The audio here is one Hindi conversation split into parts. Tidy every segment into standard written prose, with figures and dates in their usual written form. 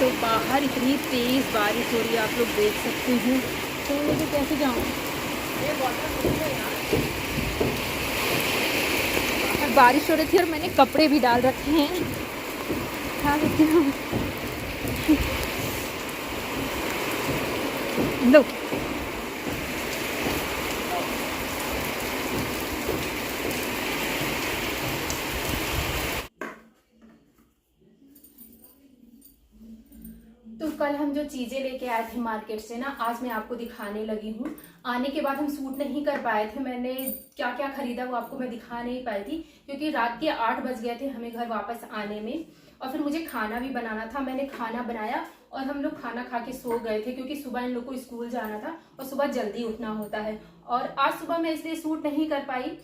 तो बाहर इतनी तेज़ बारिश हो रही है, आप लोग देख सकते हैं। तो मुझे कैसे जाऊँ, बारिश हो रही थी और मैंने कपड़े भी डाल रखे हैं। क्या करती हूँ, लो तो कल हम जो चीज़ें लेके आए थे मार्केट से ना, आज मैं आपको दिखाने लगी हूँ। आने के बाद हम शूट नहीं कर पाए थे, मैंने क्या क्या खरीदा वो आपको मैं दिखा नहीं पाई थी, क्योंकि रात के 8 बज गए थे हमें घर वापस आने में। और फिर मुझे खाना भी बनाना था, मैंने खाना बनाया और हम लोग खाना खा के सो गए थे, क्योंकि सुबह इन लोग को स्कूल जाना था और सुबह जल्दी उठना होता है। और आज सुबह मैं इसलिए शूट नहीं कर पाई,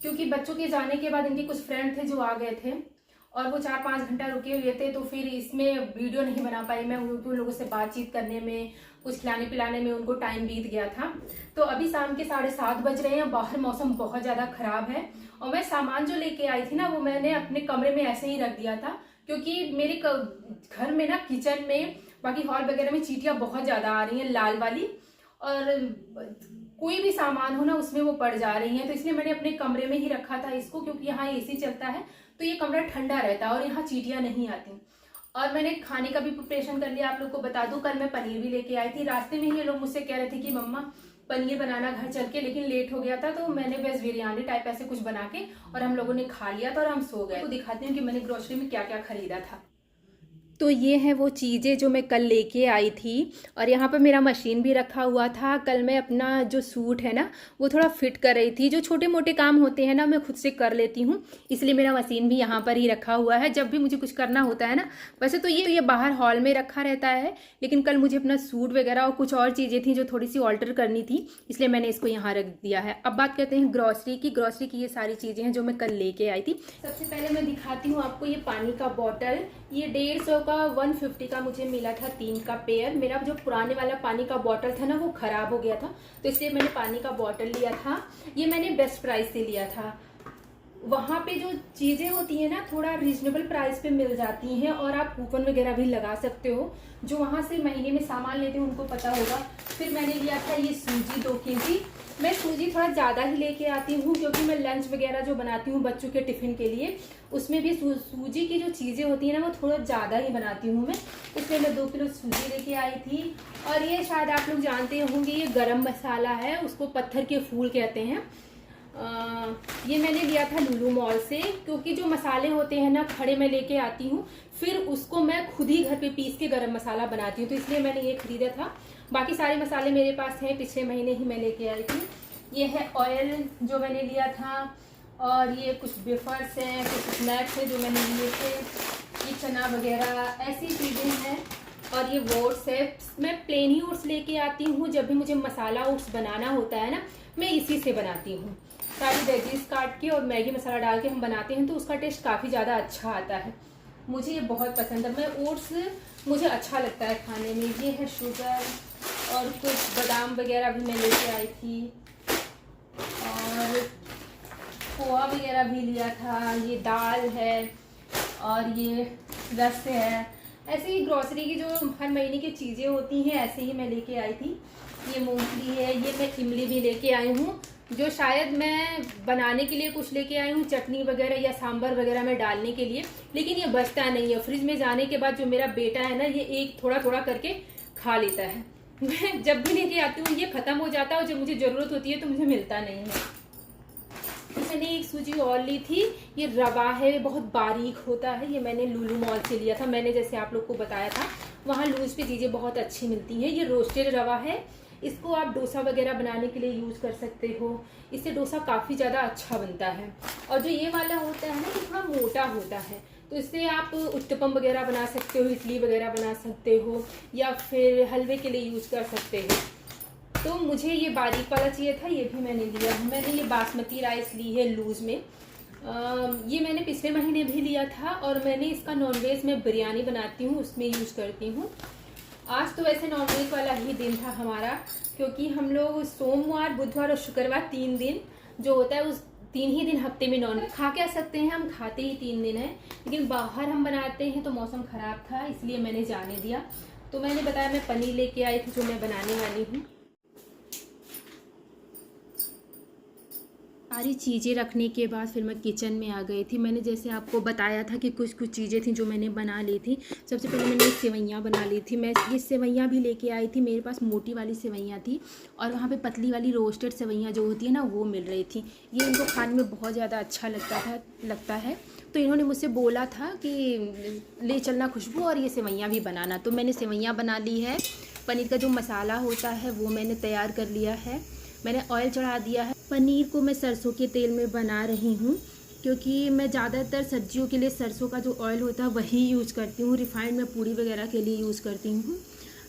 क्योंकि बच्चों के जाने के बाद इनके कुछ फ्रेंड थे जो आ गए थे और वो 4-5 घंटा रुके हुए थे, तो फिर इसमें वीडियो नहीं बना पाई मैं। उन लोगों से बातचीत करने में, कुछ खिलाने पिलाने में उनको टाइम बीत गया था। तो अभी शाम के 7:30 बज रहे हैं, बाहर मौसम बहुत ज़्यादा खराब है। और मैं सामान जो लेके आई थी ना, वो मैंने अपने कमरे में ऐसे ही रख दिया था, क्योंकि मेरे घर में ना, किचन में, बाकी हॉल वगैरह में चींटियाँ बहुत ज़्यादा आ रही हैं, लाल वाली। और कोई भी सामान हो ना, उसमें वो पड़ जा रही हैं, तो इसलिए मैंने अपने कमरे में ही रखा था इसको, क्योंकि यहाँ एसी चलता है तो ये कमरा ठंडा रहता है और यहाँ चींटियाँ नहीं आती। और मैंने खाने का भी प्रिपरेशन कर लिया, आप लोग को बता दूं, कल मैं पनीर भी लेके आई थी। रास्ते में ही ये लोग मुझसे कह रहे थे कि मम्मा पनीर बनाना घर चल के, लेकिन लेट हो गया था तो मैंने वेज बिरयानी टाइप ऐसे कुछ बना के और हम लोगों ने खा लिया था और हम सो गए। तो दिखाती हूँ कि मैंने ग्रोसरी में क्या क्या खरीदा था। तो ये है वो चीज़ें जो मैं कल लेके आई थी। और यहाँ पर मेरा मशीन भी रखा हुआ था। कल मैं अपना जो सूट है ना, वो थोड़ा फिट कर रही थी। जो छोटे मोटे काम होते हैं ना, मैं खुद से कर लेती हूँ, इसलिए मेरा मशीन भी यहाँ पर ही रखा हुआ है जब भी मुझे कुछ करना होता है ना। वैसे तो ये बाहर हॉल में रखा रहता है, लेकिन कल मुझे अपना सूट वगैरह और कुछ और चीज़ें थी जो थोड़ी सी ऑल्टर करनी थी, इसलिए मैंने इसको यहाँ रख दिया है। अब बात करते हैं ग्रॉसरी की। ग्रॉसरी की ये सारी चीज़ें हैं जो मैं कल लेके आई थी। सबसे पहले मैं दिखाती हूँ आपको ये पानी का बॉटल। ये 150 का 150 का मुझे मिला था 3 का पेयर। मेरा जो पुराने वाला पानी का बॉटल था ना, वो खराब हो गया था, तो इसलिए मैंने पानी का बॉटल लिया था। ये मैंने बेस्ट प्राइस से लिया था। वहाँ पे जो चीज़ें होती है ना, थोड़ा रीजनेबल प्राइस पे मिल जाती हैं और आप कूपन वगैरह भी लगा सकते हो। जो वहाँ से महीने में सामान लेते हैं उनको पता होगा। फिर मैंने लिया था ये सूजी 2 kg। मैं सूजी थोड़ा ज़्यादा ही लेके आती हूँ, क्योंकि मैं लंच वगैरह जो बनाती हूँ बच्चों के टिफ़िन के लिए, उसमें भी सूजी की जो चीज़ें होती हैं ना, वो थोड़ा ज़्यादा ही बनाती हूँ मैं, इसलिए मैं 2 किलो सूजी लेके आई थी। और ये शायद आप लोग जानते होंगे, ये गरम मसाला है, उसको पत्थर के फूल कहते हैं। ये मैंने लिया था लुलु मॉल से, क्योंकि जो मसाले होते हैं ना, खड़े मैं लेके आती हूँ, फिर उसको मैं खुद ही घर पे पीस के गरम मसाला बनाती हूँ, तो इसलिए मैंने ये खरीदा था। बाकी सारे मसाले मेरे पास हैं, पिछले महीने ही मैं लेके आई थी। ये है ऑयल जो मैंने लिया था, और ये कुछ वेफर्स हैं, कुछ स्नैक्स हैं जो मैंने लिए थे, ये चना वगैरह ऐसी चीज़ें हैं। और ये ओट्स है, मैं प्लेन ही ओट्स लेके आती हूँ। जब भी मुझे मसाला ओट्स बनाना होता है ना, मैं इसी से बनाती हूँ। सारी वेजीज काट के और मैगी मसाला डाल के हम बनाते हैं, तो उसका टेस्ट काफ़ी ज़्यादा अच्छा आता है। मुझे ये बहुत पसंद है। मैं ओट्स मुझे अच्छा लगता है खाने में। ये है शुगर, और कुछ बादाम वगैरह भी मैं लेके आई थी, और खोआ वगैरह भी लिया था। ये दाल है और ये रस है। ऐसे ही ग्रोसरी की जो हर महीने की चीज़ें होती हैं, ऐसे ही मैं लेके आई थी। ये मूंगफली है, ये मैं इमली भी लेके आई हूँ, जो शायद मैं बनाने के लिए कुछ लेके आई हूँ, चटनी वगैरह या सांभर वगैरह में डालने के लिए, लेकिन ये बचता नहीं है। फ्रिज में जाने के बाद जो मेरा बेटा है ना, ये एक थोड़ा थोड़ा करके खा लेता है। मैं जब भी लेके आती हूँ ये खत्म हो जाता है, और जब मुझे ज़रूरत होती है तो मुझे मिलता नहीं है। मैंने एक सूजी और ली थी, ये रवा है, बहुत बारीक होता है। ये मैंने लुलु मॉल से लिया था। मैंने जैसे आप लोग को बताया था, वहाँ लूज पे चीज़ें बहुत अच्छी मिलती हैं। ये रोस्टेड रवा है, इसको आप डोसा वगैरह बनाने के लिए यूज़ कर सकते हो। इससे डोसा काफ़ी ज़्यादा अच्छा बनता है। और जो ये वाला होता है ना, ये थोड़ा मोटा होता है, तो इससे आप उत्तपम वगैरह बना सकते हो, इडली वगैरह बना सकते हो, या फिर हलवे के लिए यूज़ कर सकते हो। तो मुझे ये बारीक वाला चाहिए था, ये भी मैंने लिया। मैंने ये बासमती राइस ली है लूज में। ये मैंने पिछले महीने भी लिया था, और मैंने इसका नॉनवेज में बिरयानी बनाती हूँ, उसमें यूज़ करती हूँ। आज तो वैसे नॉनवेज वाला ही दिन था हमारा, क्योंकि हम लोग सोमवार, बुधवार और शुक्रवार 3 दिन जो होता है, उस 3 ही दिन हफ्ते में नॉन खा के आ सकते हैं, हम खाते ही 3 दिन है, लेकिन बाहर हम बनाते हैं तो मौसम ख़राब था इसलिए मैंने जाने दिया। तो मैंने बताया मैं पनीर लेके आई थी जो मैं बनाने वाली हूँ। सारी चीज़ें रखने के बाद फिर मैं किचन में आ गई थी। मैंने जैसे आपको बताया था कि कुछ कुछ चीज़ें थी जो मैंने बना ली थी। सबसे पहले मैंने सेवइयाँ बना ली थी। मैं ये सेवइयाँ भी लेके आई थी, मेरे पास मोटी वाली सेवइयाँ थी और वहाँ पे पतली वाली रोस्टेड सेवइयाँ जो होती है ना वो मिल रही थी। ये इनको खाने में बहुत ज़्यादा अच्छा लगता है। तो इन्होंने मुझसे बोला था कि ले चलना खुशबू और ये सेवइयाँ भी बनाना। तो मैंने सेवइयाँ बना ली है। पनीर का जो मसाला होता है वो मैंने तैयार कर लिया है। मैंने ऑयल चढ़ा दिया है। पनीर को मैं सरसों के तेल में बना रही हूँ क्योंकि मैं ज़्यादातर सब्जियों के लिए सरसों का जो ऑयल होता है वही यूज़ करती हूँ। रिफाइंड मैं पूड़ी वगैरह के लिए यूज़ करती हूँ।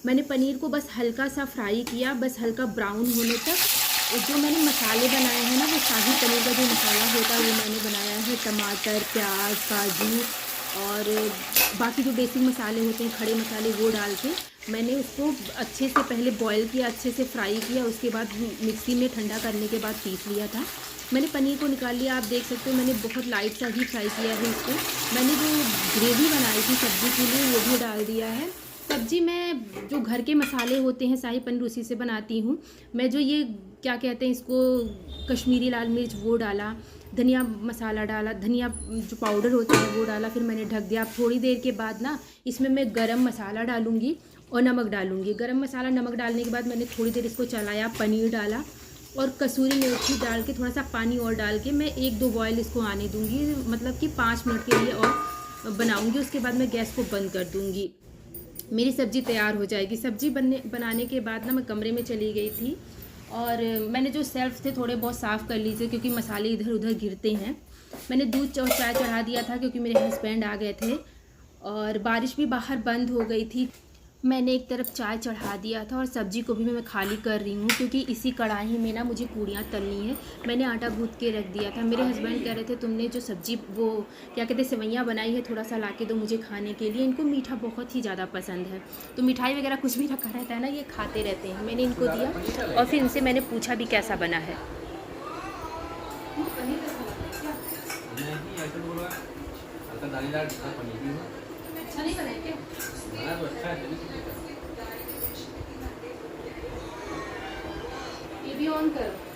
मैंने पनीर को बस हल्का सा फ्राई किया, बस हल्का ब्राउन होने तक। जो मैंने मसाले बनाए हैं ना वो शाही पनीर का जो मसाला होता है वो मैंने बनाया है। टमाटर, प्याज, काजू और बाकी जो बेसिक मसाले होते हैं खड़े मसाले वो डाल के मैंने उसको अच्छे से पहले बॉईल किया, अच्छे से फ्राई किया। उसके बाद मिक्सी में ठंडा करने के बाद पीस लिया था। मैंने पनीर को निकाल लिया, आप देख सकते हो मैंने बहुत लाइट सा ही फ्राई किया है इसको। मैंने जो ग्रेवी बनाई थी सब्ज़ी के लिए वो भी डाल दिया है। सब्ज़ी मैं जो घर के मसाले होते हैं शाही पनीर उसी से बनाती हूँ। मैं जो ये क्या कहते हैं इसको कश्मीरी लाल मिर्च वो डाला, धनिया मसाला डाला, धनिया जो पाउडर होता है वो डाला, फिर मैंने ढक दिया। थोड़ी देर के बाद ना इसमें मैं गरम मसाला डालूँगी और नमक डालूँगी। गरम मसाला नमक डालने के बाद मैंने थोड़ी देर इसको चलाया, पनीर डाला और कसूरी मेथी डाल के थोड़ा सा पानी और डाल के मैं 1-2 बॉयल इसको आने दूँगी, मतलब कि 5 मिनट के लिए और बनाऊँगी। उसके बाद मैं गैस को बंद कर दूँगी। मेरी सब्ज़ी तैयार हो जाएगी। सब्ज़ी बनाने के बाद ना मैं कमरे में चली गई थी और मैंने जो शेल्फ थे थोड़े बहुत साफ़ कर लीजिए क्योंकि मसाले इधर उधर गिरते हैं। मैंने दूध और चाय चढ़ा दिया था क्योंकि मेरे हस्बैंड आ गए थे और बारिश भी बाहर बंद हो गई थी। मैंने एक तरफ चाय चढ़ा दिया था और सब्ज़ी को भी मैं खाली कर रही हूँ क्योंकि इसी कढ़ाई में ना मुझे पूड़ियाँ तलनी है। मैंने आटा गूँथ के रख दिया था। मेरे हस्बैंड कह रहे थे तुमने जो सब्ज़ी वो क्या कहते हैं सेवइयाँ बनाई है थोड़ा सा ला के दो मुझे खाने के लिए। इनको मीठा बहुत ही ज़्यादा पसंद है तो मिठाई वगैरह कुछ भी रखा रहता है ना ये खाते रहते हैं। मैंने इनको दिया और फिर इनसे मैंने पूछा भी कैसा बना है। अच्छा नहीं बनाया क्या? बना तो अच्छा है। ये भी ऑन करो।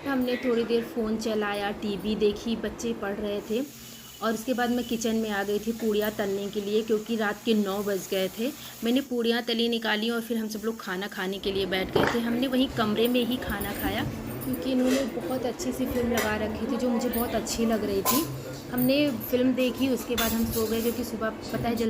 हमने थोड़ी देर फ़ोन चलाया, टीवी देखी, बच्चे पढ़ रहे थे और उसके बाद मैं किचन में आ गई थी पूड़ियाँ तलने के लिए क्योंकि रात के 9 बज गए थे। मैंने पूड़ियाँ तली निकाली और फिर हम सब लोग खाना खाने के लिए बैठ गए थे। हमने वहीं कमरे में ही खाना खाया क्योंकि इन्होंने बहुत अच्छी सी फिल्म लगा रखी थी जो मुझे बहुत अच्छी लग रही थी। हमने फिल्म देखी, उसके बाद हम सो गए क्योंकि सुबह पता है जल्दी